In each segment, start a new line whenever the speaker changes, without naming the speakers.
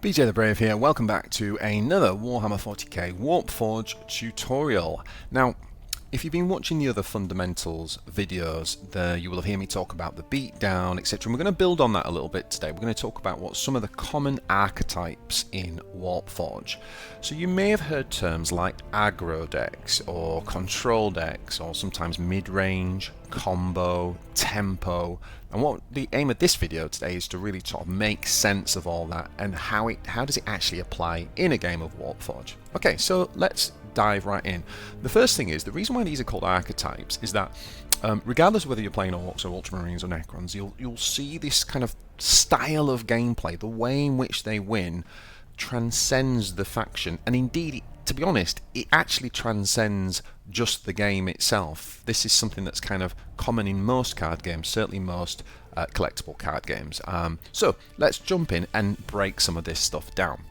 BJ the Brave here, welcome back to another Warhammer 40k WARPFORGE tutorial. Now, if you've been watching the other fundamentals videos, you will have heard me talk about the beatdown, etc. And we're going to build on that a little bit today. We're going to talk about what some of the common archetypes in WARPFORGE. So you may have heard terms like aggro decks, or control decks, or sometimes mid-range, combo, tempo. And what the aim of this video today is to really sort of make sense of all that and how does it actually apply in a game of WARPFORGE. Okay, so let's dive right in. The first thing is, the reason why these are called archetypes is that regardless of whether you're playing Orcs or Ultramarines or Necrons, you'll see this kind of style of gameplay, the way in which they win transcends the faction, and indeed, to be honest, it actually transcends just the game itself. This is something that's kind of common in most card games, certainly most collectible card games. So let's jump in and break some of this stuff down.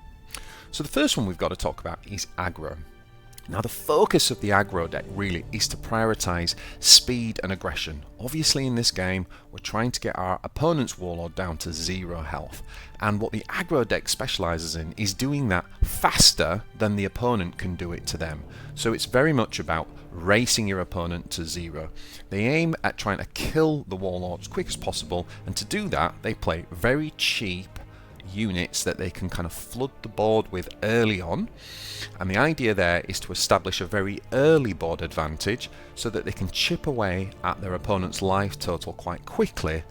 So the first one we've got to talk about is aggro. Now, the focus of the aggro deck really is to prioritize speed and aggression. Obviously in this game we're trying to get our opponent's warlord down to 0 health, and what the aggro deck specializes in is doing that faster than the opponent can do it to them. So it's very much about racing your opponent to 0. They aim at trying to kill the warlord as quick as possible, and to do that they play very cheap units that they can kind of flood the board with early on, and the idea there is to establish a very early board advantage so that they can chip away at their opponent's life total quite quickly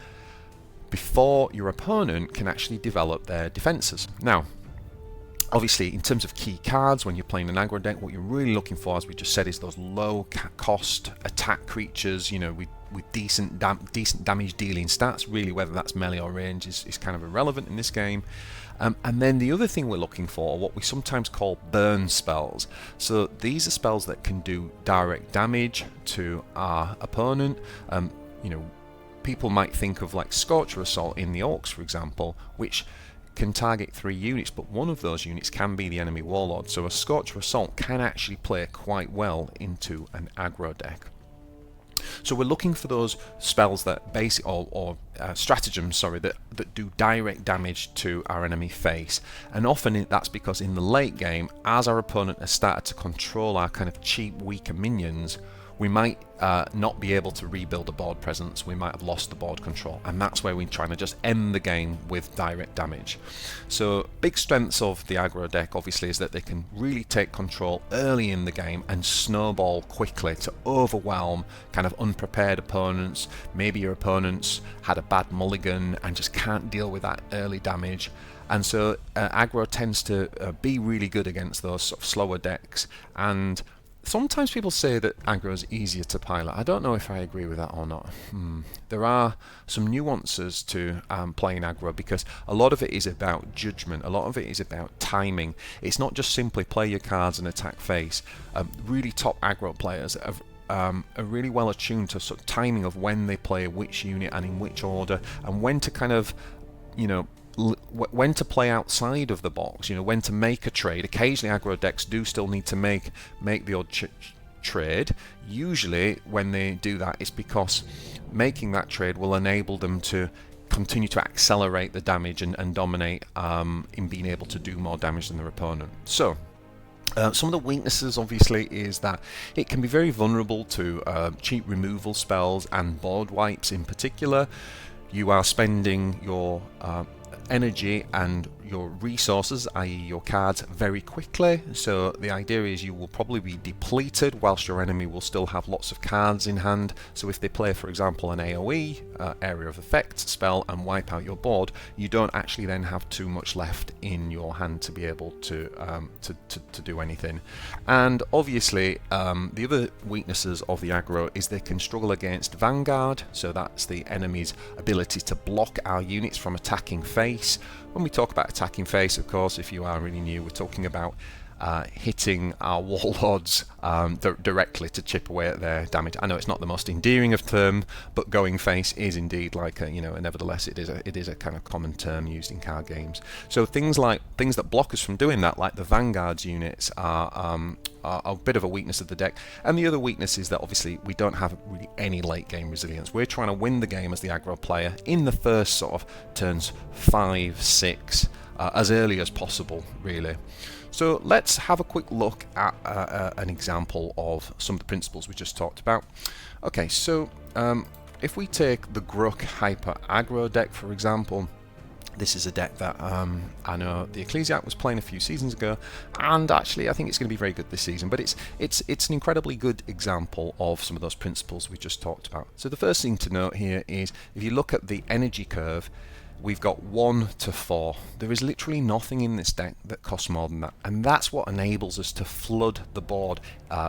before your opponent can actually develop their defenses. Now, obviously, in terms of key cards, when you're playing an aggro deck, what you're really looking for, as we just said, is those low cost attack creatures, you know, with decent damage dealing stats. Really, whether that's melee or range is kind of irrelevant in this game. And then the other thing we're looking for are what we sometimes call burn spells. So these are spells that can do direct damage to our opponent. You know, people might think of like Scorcher Assault in the Orcs, for example, which can target 3 units, but one of those units can be the enemy warlord. So a Scorcher Assault can actually play quite well into an aggro deck. So we're looking for those spells that stratagems, that do direct damage to our enemy face, and often that's because in the late game, as our opponent has started to control our kind of cheap, weaker minions, we might not be able to rebuild a board presence. We might have lost the board control, and that's where we're trying to just end the game with direct damage. So big strengths of the aggro deck obviously is that they can really take control early in the game and snowball quickly to overwhelm kind of unprepared opponents. Maybe your opponents had a bad mulligan and just can't deal with that early damage, and so aggro tends to be really good against those sort of slower decks. And sometimes people say that aggro is easier to pilot. I don't know if I agree with that or not. There are some nuances to playing aggro, because a lot of it is about judgment, a lot of it is about timing. It's not just simply play your cards and attack face. Really top aggro players are really well attuned to sort of timing of when they play which unit and in which order, and when to kind of, you know, when to play outside of the box, you know, when to make a trade. Occasionally aggro decks do still need to make the odd trade. Usually when they do that, it's because making that trade will enable them to continue to accelerate the damage and dominate in being able to do more damage than their opponent. So some of the weaknesses obviously is that it can be very vulnerable to cheap removal spells and board wipes in particular. You are spending your energy and your resources, i.e. your cards, very quickly, so the idea is you will probably be depleted whilst your enemy will still have lots of cards in hand. So if they play, for example, an AoE, area of effect spell, and wipe out your board, you don't actually then have too much left in your hand to be able to do anything. And obviously the other weaknesses of the aggro is they can struggle against Vanguard, so that's the enemy's ability to block our units from attacking face. When we talk about attacking face, of course, if you are really new, we're talking about hitting our warlords directly to chip away at their damage. I know it's not the most endearing of term, but going face is indeed like a, you know, nevertheless it is a kind of common term used in card games. So things that block us from doing that, like the Vanguard's units, are a bit of a weakness of the deck. And the other weakness is that obviously we don't have really any late game resilience. We're trying to win the game as the aggro player in the first sort of turns 5, 6, as early as possible, really. So let's have a quick look at an example of some of the principles we just talked about. Okay, so if we take the Gruck Hyper Aggro deck, for example, this is a deck that I know the Ecclesiarch was playing a few seasons ago, and actually I think it's going to be very good this season. But it's an incredibly good example of some of those principles we just talked about. So the first thing to note here is, if you look at the energy curve, we've got 1 to 4. There is literally nothing in this deck that costs more than that, and that's what enables us to flood the board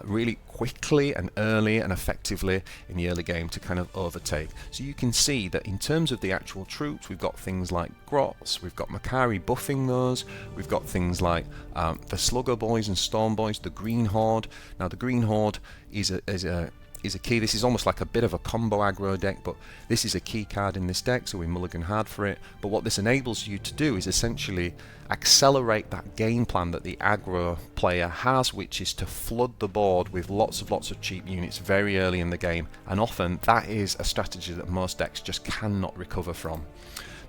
really quickly and early and effectively in the early game to kind of overtake. So you can see that in terms of the actual troops, we've got things like Grots, we've got Makari buffing those, we've got things like the Slugger Boys and Storm Boys, the Green Horde. Now the Green Horde is a key. This is almost like a bit of a combo aggro deck, but this is a key card in this deck, so we mulligan hard for it. But what this enables you to do is essentially accelerate that game plan that the aggro player has, which is to flood the board with lots of cheap units very early in the game, and often that is a strategy that most decks just cannot recover from.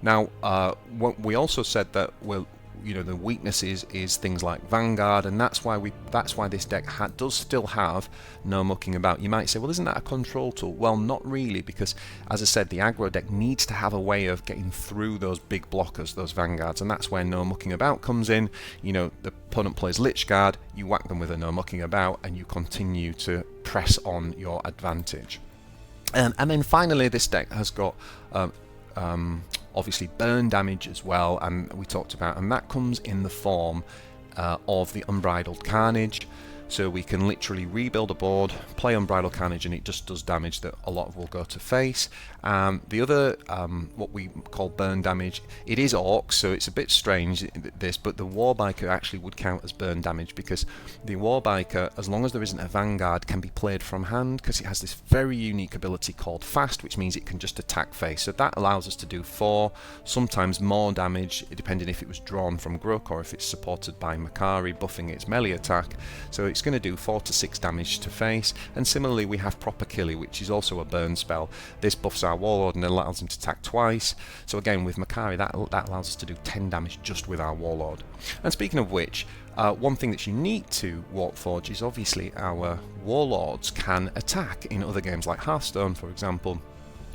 Now we also said that the weakness is things like Vanguard, and that's why this deck does still have no mucking about. You might say, well, isn't that a control tool? Well, not really, because as I said, the aggro deck needs to have a way of getting through those big blockers, those Vanguards, and that's where no mucking about comes in. The opponent plays Lich Guard, you whack them with a no mucking about, and you continue to press on your advantage. And then finally, this deck has got obviously burn damage as well, and we talked about, and that comes in the form of the Unbridled Carnage. So we can literally rebuild a board, play Unbridled Carnage, and it just does damage that a lot will go to face. The other, what we call burn damage, it is orcs, so it's a bit strange this, but the Warbiker actually would count as burn damage, because the Warbiker, as long as there isn't a Vanguard, can be played from hand, because it has this very unique ability called Fast, which means it can just attack face. So that allows us to do 4, sometimes more damage, depending if it was drawn from Gruck or if it's supported by Makari buffing its melee attack. So it's going to do 4 to 6 damage to face. And similarly, we have Proper Killy, which is also a burn spell. This buffs our Warlord and allows him to attack twice. So again, with Makari, that allows us to do 10 damage just with our Warlord. And speaking of which, one thing that's unique to WARPFORGE is obviously our Warlords can attack in other games like Hearthstone, for example.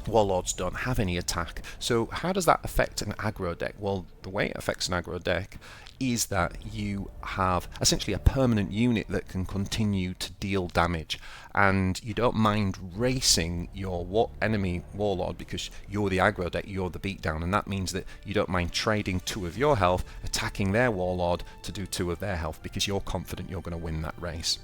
Warlords don't have any attack. So how does that affect an aggro deck? Well, the way it affects an aggro deck is that you have essentially a permanent unit that can continue to deal damage, and you don't mind racing your enemy Warlord because you're the aggro deck, you're the beatdown, and that means that you don't mind trading 2 of your health, attacking their Warlord to do 2 of their health, because you're confident you're going to win that race.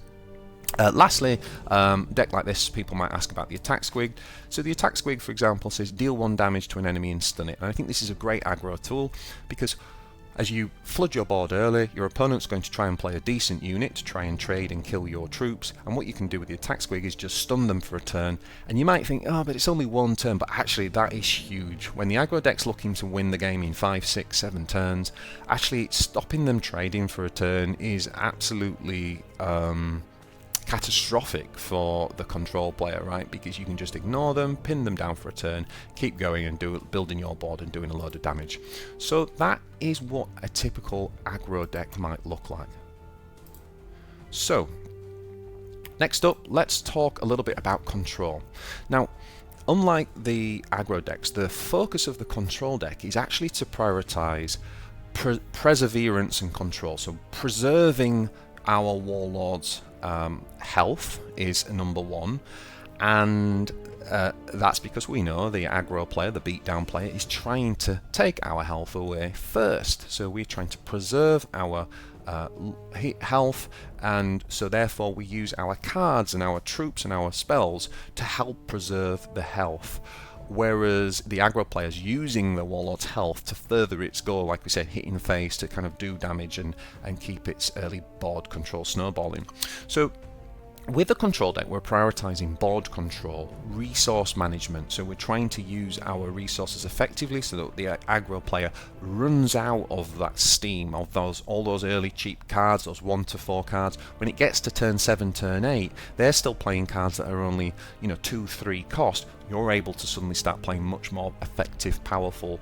Lastly, deck like this, people might ask about the attack squig. So the attack squig, for example, says deal 1 damage to an enemy and stun it. And I think this is a great aggro tool, because as you flood your board early, your opponent's going to try and play a decent unit to try and trade and kill your troops, and what you can do with the attack squig is just stun them for a turn. And you might think, oh, but it's only 1 turn, but actually that is huge. When the aggro deck's looking to win the game in 5, 6, 7 turns, actually stopping them trading for a turn is absolutely catastrophic for the control player, right? Because you can just ignore them, pin them down for a turn, keep going and building your board and doing a load of damage. So that is what a typical aggro deck might look like. So next up, let's talk a little bit about control. Now, unlike the aggro decks, the focus of the control deck is actually to prioritize perseverance and control. So preserving our Warlords' health is number 1, and that's because we know the aggro player, the beatdown player, is trying to take our health away first. So we're trying to preserve our health, and so therefore we use our cards and our troops and our spells to help preserve the health. Whereas the aggro player is using the Warlord's health to further its goal, like we said, hitting face to kind of do damage and keep its early board control snowballing. So with the control deck, we're prioritizing board control, resource management, so we're trying to use our resources effectively so that the aggro player runs out of that steam of all those early cheap cards, those 1 to 4 cards. When it gets to turn 7, turn 8, they're still playing cards that are only 2, 3 cost. You're able to suddenly start playing much more effective, powerful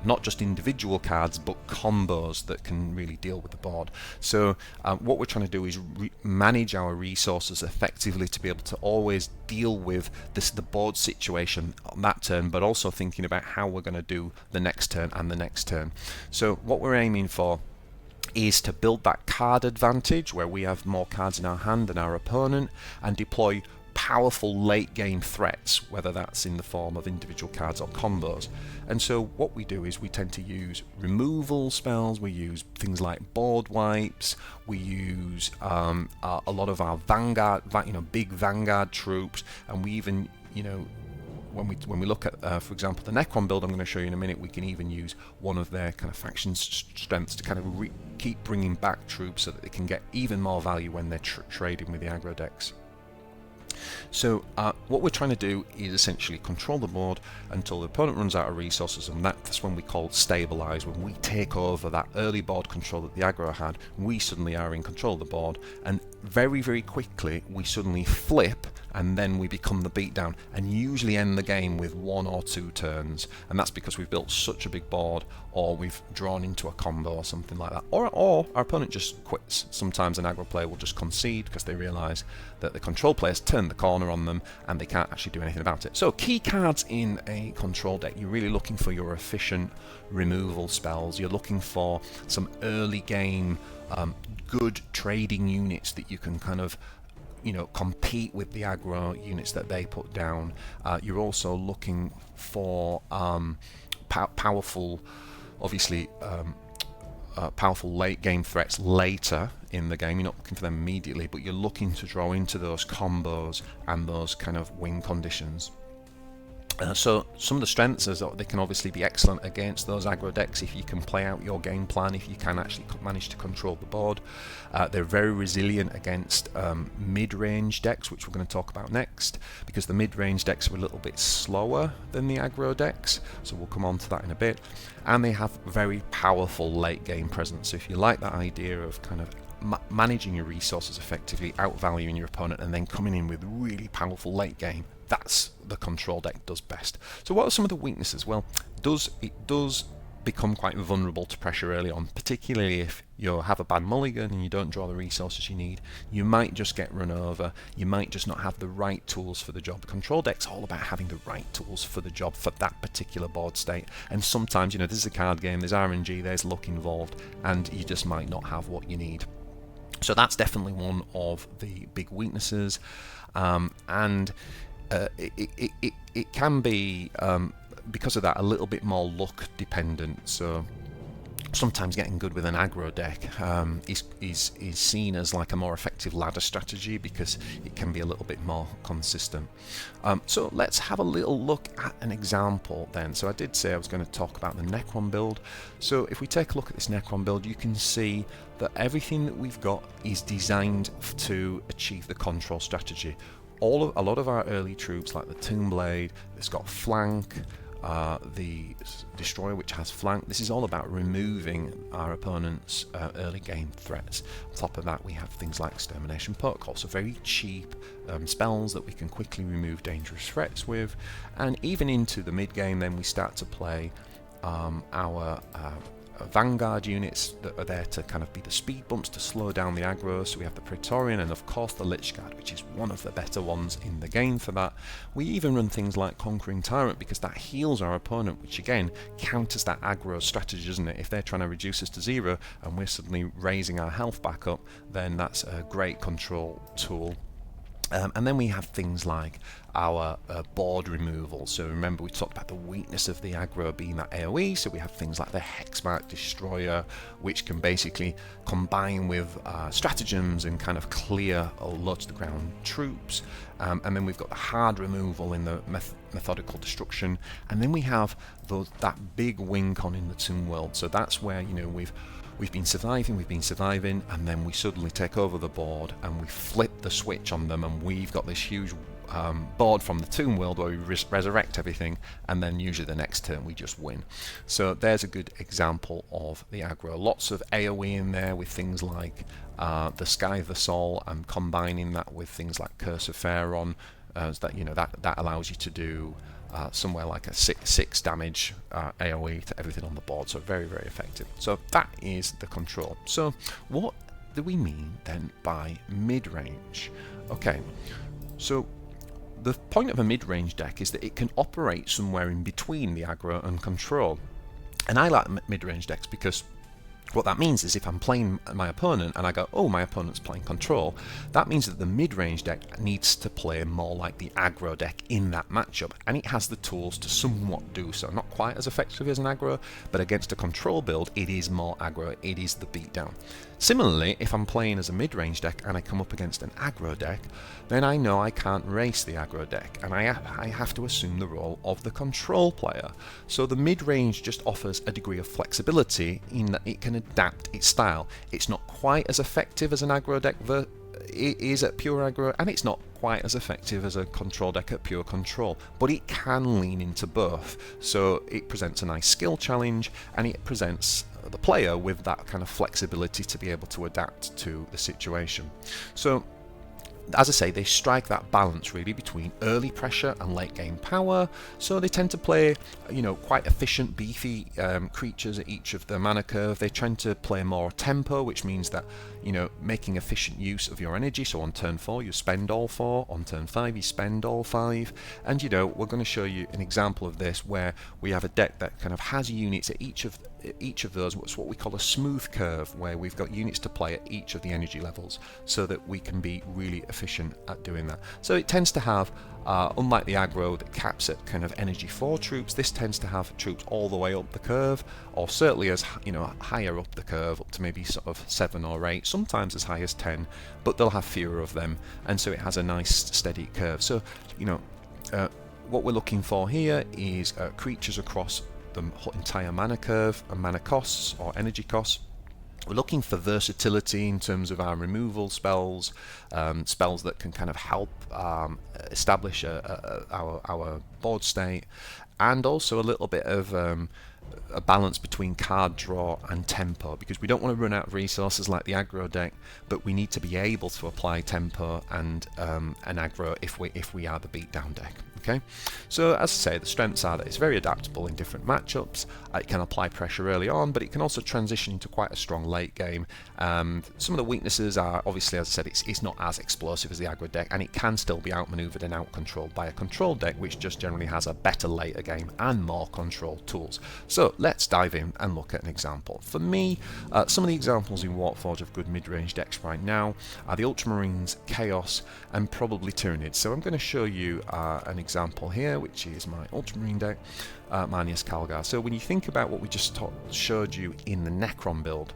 not just individual cards but combos that can really deal with the board. So what we're trying to do is manage our resources effectively to be able to always deal with the board situation on that turn, but also thinking about how we're going to do the next turn and the next turn. So what we're aiming for is to build that card advantage where we have more cards in our hand than our opponent and deploy powerful late game threats, whether that's in the form of individual cards or combos. And so what we do is we tend to use removal spells, we use things like board wipes, we use a lot of our vanguard, big vanguard troops, and we even, when we look at, for example, the Necron build I'm going to show you in a minute, we can even use one of their kind of faction strengths to kind of keep bringing back troops so that they can get even more value when they're trading with the aggro decks. So what we're trying to do is essentially control the board until the opponent runs out of resources, and that's when we call stabilize. When we take over that early board control that the aggro had, we suddenly are in control of the board, and very, very quickly we suddenly flip, and then we become the beatdown and usually end the game with 1 or 2 turns, and that's because we've built such a big board, or we've drawn into a combo or something like that, or our opponent just quits. Sometimes an aggro player will just concede because they realize that the control players turned the corner on them and they can't actually do anything about it. So key cards in a control deck, you're really looking for your efficient removal spells. You're looking for some early game good trading units that you can kind of compete with the aggro units that they put down. You're also looking for powerful, obviously powerful late game threats later in the game. You're not looking for them immediately, but you're looking to draw into those combos and those kind of win conditions. So some of the strengths is that they can obviously be excellent against those aggro decks if you can play out your game plan, if you can actually manage to control the board. They're very resilient against mid-range decks, which we're going to talk about next, because the mid-range decks are a little bit slower than the aggro decks, so we'll come on to that in a bit. And they have very powerful late game presence. So if you like that idea of kind of managing your resources effectively, outvaluing your opponent, and then coming in with really powerful late game, that's the control deck does best. So what are some of the weaknesses? Well, it does become quite vulnerable to pressure early on, particularly if you have a bad mulligan and you don't draw the resources you need. You might just get run over, you might just not have the right tools for the job. Control deck's all about having the right tools for the job for that particular board state, and sometimes, this is a card game, there's RNG, there's luck involved, and you just might not have what you need. So that's definitely one of the big weaknesses, and it can be, because of that, a little bit more luck dependent. So sometimes getting good with an aggro deck is seen as like a more effective ladder strategy because it can be a little bit more consistent. So let's have a little look at an example then. So I did say I was going to talk about the Necron build. So if we take a look at this Necron build, you can see that everything that we've got is designed to achieve the control strategy. A lot of our early troops, like the Tombblade, it's got flank, the Destroyer, which has flank. This is all about removing our opponent's early game threats. On top of that, we have things like Extermination Protocol, so very cheap spells that we can quickly remove dangerous threats with. And even into the mid game, then we start to play our Vanguard units that are there to kind of be the speed bumps to slow down the aggro. So we have the Praetorian and of course the Lich Guard, which is one of the better ones in the game for that. We even run things like Conquering Tyrant because that heals our opponent, which again counters that aggro strategy, doesn't it? If they're trying to reduce us to 0 and we're suddenly raising our health back up, then that's a great control tool. And then we have things like our board removal. So remember, we talked about the weakness of the aggro being that AoE, so we have things like the Hexmark Destroyer, which can basically combine with stratagems and kind of clear low to the ground troops. And then we've got the hard removal in the methodical destruction, and then we have that big win con in the Tomb World. So that's where we've been surviving, and then we suddenly take over the board and we flip the switch on them, and we've got this huge board from the Tomb World where we resurrect everything, and then usually the next turn we just win. So there's a good example of the aggro. Lots of AoE in there with things like the Sky of the Soul, and combining that with things like Curse of Pharaon, that allows you to do somewhere like a 6 damage AoE to everything on the board, so very, very effective. So that is the control. So what do we mean then by mid-range? Okay, so the point of a mid-range deck is that it can operate somewhere in between the aggro and control. And I like mid-range decks because what that means is if I'm playing my opponent and I go, oh, my opponent's playing control, that means that the mid-range deck needs to play more like the aggro deck in that matchup, and it has the tools to somewhat do so. Not quite as effective as an aggro, but against a control build, it is more aggro, it is the beatdown. Similarly, if I'm playing as a mid-range deck and I come up against an aggro deck, then I know I can't race the aggro deck, and I have to assume the role of the control player. So the mid-range just offers a degree of flexibility in that it can adapt its style. It's not quite as effective as an aggro deck is at pure aggro, and it's not quite as effective as a control deck at pure control, but it can lean into both. So it presents a nice skill challenge, and it presents the player with that kind of flexibility to be able to adapt to the situation. So as I say, they strike that balance really between early pressure and late game power, so they tend to play, you know, quite efficient, beefy creatures at each of the mana curve. They tend to play more tempo, which means that, you know, making efficient use of your energy. So on turn 4 you spend all 4, on turn 5 you spend all 5, and you know, we're going to show you an example of this where we have a deck that kind of has units at each of those, what's what we call a smooth curve, where we've got units to play at each of the energy levels so that we can be really efficient at doing that. So it tends to have, unlike the aggro that caps at kind of energy 4 troops, this tends to have troops all the way up the curve, or certainly as, you know, higher up the curve, up to maybe sort of 7 or 8, sometimes as high as 10, but they'll have fewer of them, and so it has a nice steady curve. So, you know, what we're looking for here is creatures across the entire mana curve and mana costs or energy costs. We're looking for versatility in terms of our removal spells, spells that can kind of help establish our board state, and also a little bit of a balance between card draw and tempo, because we don't want to run out of resources like the aggro deck, but we need to be able to apply tempo and an aggro if we are the beatdown deck. Okay, so as I say, the strengths are that it's very adaptable in different matchups. It can apply pressure early on, but it can also transition into quite a strong late game. Some of the weaknesses are, obviously, as I said, it's not as explosive as the aggro deck, and it can still be outmaneuvered and outcontrolled by a control deck, which just generally has a better later game and more control tools. So let's dive in and look at an example. For me, some of the examples in WARPFORGE of good mid-range decks right now are the Ultramarines, Chaos, and probably Tyranids. So I'm going to show you an example here, which is my Ultramarine deck, Manius Calgar. So when you think about what we just showed you in the Necron build,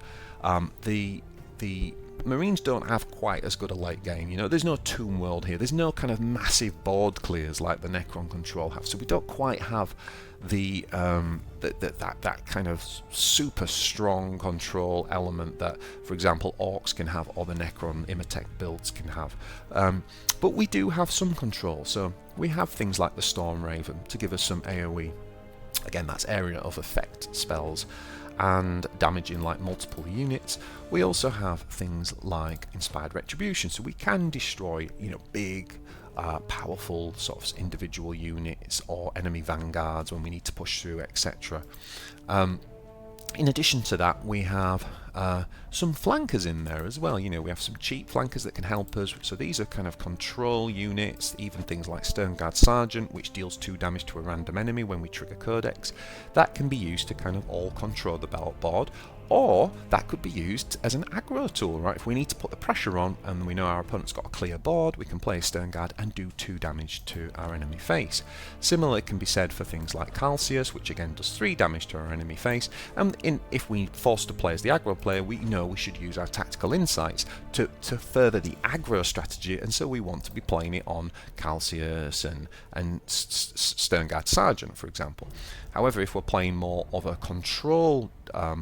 the Marines don't have quite as good a late game. You know, there's no Tomb World here. There's no kind of massive board clears like the Necron control have. So we don't quite have the that kind of super strong control element that, for example, Orcs can have or the Necron Imatech builds can have. But we do have some control. So we have things like the Storm Raven to give us some AoE. Again, that's area of effect spells and damaging like multiple units. We also have things like Inspired Retribution, so we can destroy, you know, big powerful sort of individual units or enemy vanguards when we need to push through, etc. In addition to that, we have some flankers in there as well. You know, we have some cheap flankers that can help us. So these are kind of control units, even things like Sternguard Sergeant, which deals 2 damage to a random enemy when we trigger Codex. That can be used to kind of all control the battle board, or that could be used as an aggro tool, right? If we need to put the pressure on and we know our opponent's got a clear board, we can play a Sternguard and do 2 damage to our enemy face. Similarly, it can be said for things like Calcius, which again does 3 damage to our enemy face, and if we force to play as the aggro player, we know we should use our tactical insights to further the aggro strategy, and so we want to be playing it on Calcius and Sternguard Sergeant, for example. However, if we're playing more of a control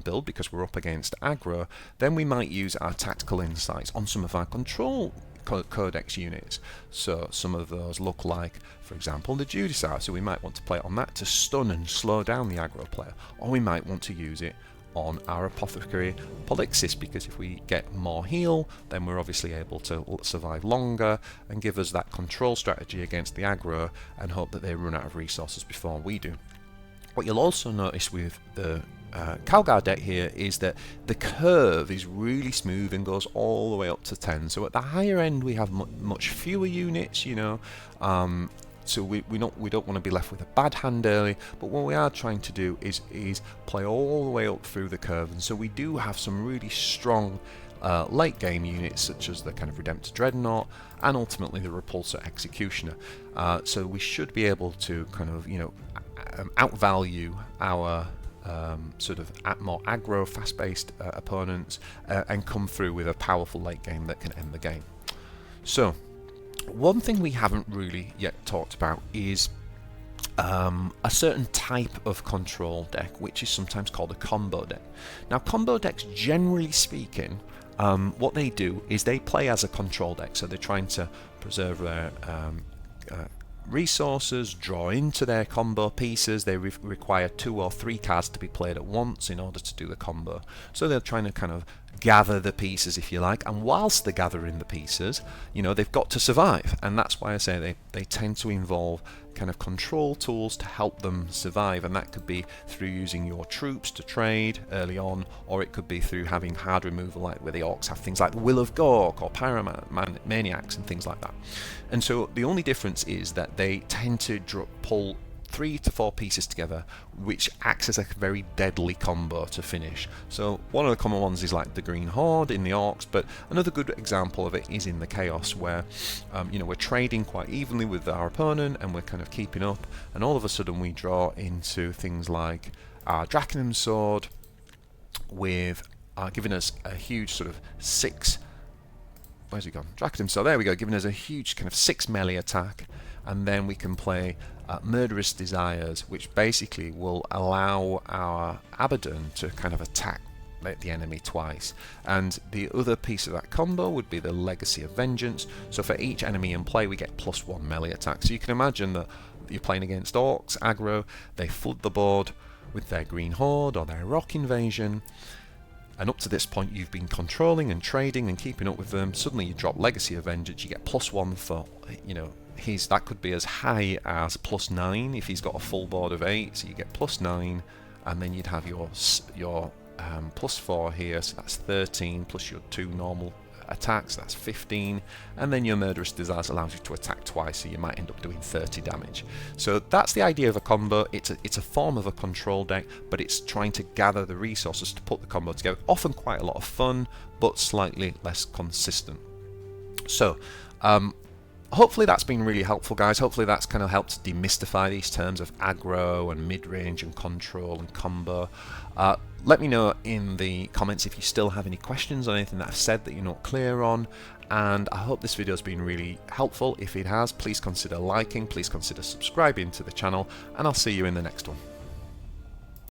build because we're up against aggro, then we might use our tactical insights on some of our control codex units. So some of those look like, for example, the Judiciar. So we might want to play it on that to stun and slow down the aggro player, or we might want to use it on our Apothecary Polixis, because if we get more heal, then we're obviously able to survive longer and give us that control strategy against the aggro and hope that they run out of resources before we do. What you'll also notice with the Calgar deck here is that the curve is really smooth and goes all the way up to 10. So at the higher end we have much fewer units, you know, so we don't want to be left with a bad hand early, but what we are trying to do is play all the way up through the curve, and so we do have some really strong late game units such as the kind of Redemptor Dreadnought and ultimately the Repulsor Executioner. So we should be able to kind of, you know, outvalue our sort of more aggro, fast-paced opponents and come through with a powerful late game that can end the game. So one thing we haven't really yet talked about is a certain type of control deck, which is sometimes called a combo deck. Now, combo decks, generally speaking, what they do is they play as a control deck, so they're trying to preserve their resources, draw into their combo pieces. They require 2 or 3 cards to be played at once in order to do the combo. So they're trying to kind of gather the pieces, if you like, and whilst they're gathering the pieces, you know, they've got to survive, and that's why I say they tend to involve kind of control tools to help them survive, and that could be through using your troops to trade early on, or it could be through having hard removal, like where the orcs have things like the Will of Gork or Pyromaniacs and things like that. And so the only difference is that they tend to pull 3 to 4 pieces together, which acts as a very deadly combo to finish. So one of the common ones is like the Green Horde in the Orcs, but another good example of it is in the Chaos, where you know, we're trading quite evenly with our opponent and we're kind of keeping up, and all of a sudden we draw into things like our Drakenham Sword with giving us a huge sort of 6. Where's he gone? Drakenham Sword, there we go, giving us a huge kind of 6 melee attack, and then we can play Murderous Desires, which basically will allow our Abaddon to kind of attack the enemy twice. And the other piece of that combo would be the Legacy of Vengeance. So for each enemy in play we get +1 melee attack. So you can imagine that you're playing against Orcs, aggro, they flood the board with their Green Horde or their Rock Invasion, and up to this point you've been controlling and trading and keeping up with them. Suddenly you drop Legacy of Vengeance, you get +1 for, you know, that could be as high as +9 if he's got a full board of 8, so you get +9, and then you'd have your +4 here, so that's 13, plus your 2 normal attacks, that's 15, and then your Murderous Desires allows you to attack twice, so you might end up doing 30 damage. So that's the idea of a combo. It's a form of a control deck, but it's trying to gather the resources to put the combo together. Often quite a lot of fun, but slightly less consistent. So hopefully that's been really helpful, guys. Hopefully that's kind of helped demystify these terms of aggro and mid-range and control and combo. Let me know in the comments if you still have any questions or anything that I've said that you're not clear on, and I hope this video has been really helpful. If it has, please consider liking, please consider subscribing to the channel, and I'll see you in the next one.